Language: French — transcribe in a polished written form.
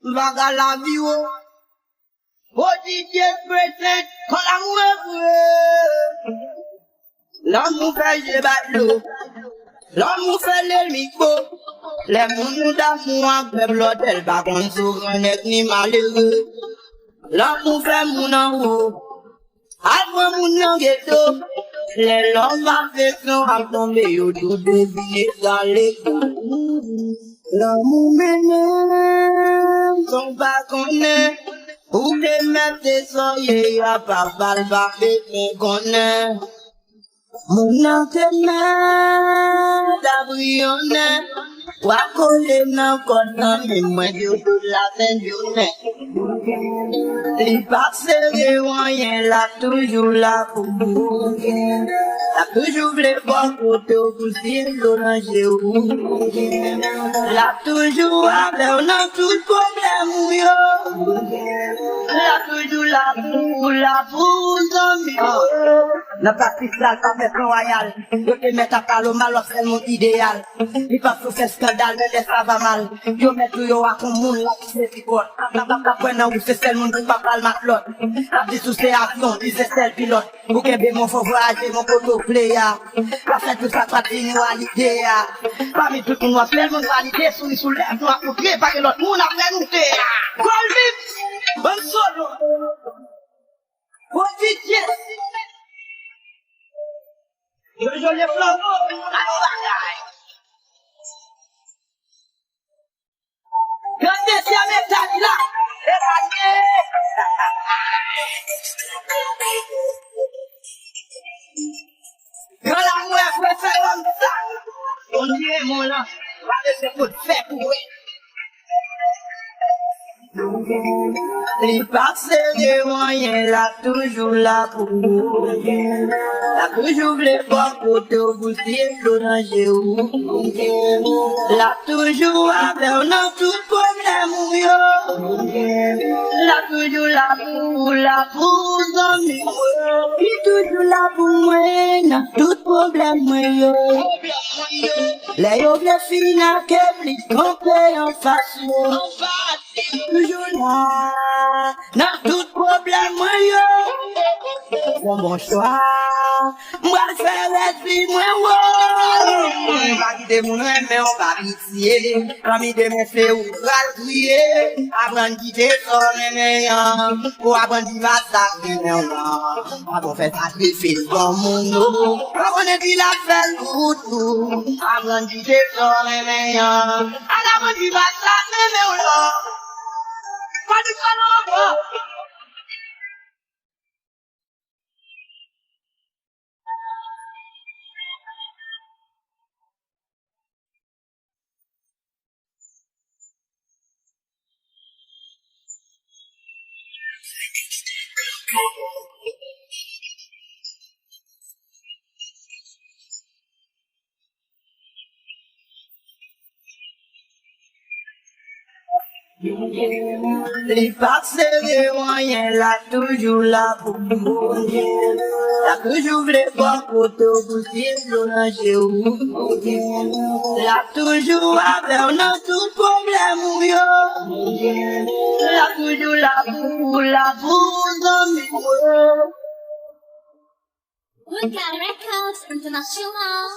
vaga la vie, oh. Oh, DJ President, quand l'amour est l'amour fait je battre l'amour fait le micro. Les mouns d'amour en peuple, l'hôtel, par contre, souvent, n'est ni malheureux. L'amour fait mon en haut. Avant mon en ghetto. Les longues affections à tomber autour de vie dans les coups. L'amour m'énerve, son pas connaît. Ou les mettre des soyez à pas balba et qu'on connaît. Mon antenne d'abrionner. Ou à coller dans le mais moi je toute la fin du nez. Les parcelles de moyens là, toujours là pour vous. Là, toujours les bons côtés, vous dire l'oranger ou. Là, toujours avec on a tout problème, yo. Là, toujours là pour zombies. La pratique là, ça fait royal. Yo te mets à parler mal, c'est mon idéal. Il passe au fait scandale, mais ça va mal. Yo mets tout yo à ton monde là, c'est si bon. Après, non, c'est celle monde qui va pas le matlot. La vie sous ses actions, il c'est celle pilote. Vous qu'aimez mon faut voyager, mon poteau player. La fête tout ça, pratique réalité. Parmi tout le monde, plein de réalité, sous les soulèves, nous à coudrer, pas que l'autre monde après nous t'es. Call vite! Bonne solo! Bonne vitesse! Je les flambeaux, allons bagaille. Quand t'es si à mes tâches là, c'est gagné. Quand la mouette fait faire comme ça, on dit mon là, va laisser pour faire pour eux. Les parcelles de moyens là, toujours là pour vous. Là, toujours les bons côtés, vous dire l'oranger ou. Là, toujours avec on a tout problème, yo. Là, toujours là pour zombies. Puis toujours là pour moi, n'a tout problème, yo. Les yo, les filles n'a qu'à plus compter en face, yo. Toujours là, n'a tout problème, yo. Bon choix, moi le faire l'esprit, moi, on va quitter mon nom, mais on va pitié. Parmi de mes frères, on va le crier. Avant de quitter son meilleur, pour avant d'y va s'accueillir, on fait sacrifice dans mon nom. On est dit la fête pour tout. Avant de quitter son meilleur, avant d'y va s'accueillir, pas du calme. Les parcelles de moyens là, toujours là pour vous. Là, toujours les bons côtés, vous dire l'oranger ou. Là, toujours avec on a tout problème, yo. Là, toujours là pour zombies. Good Records International.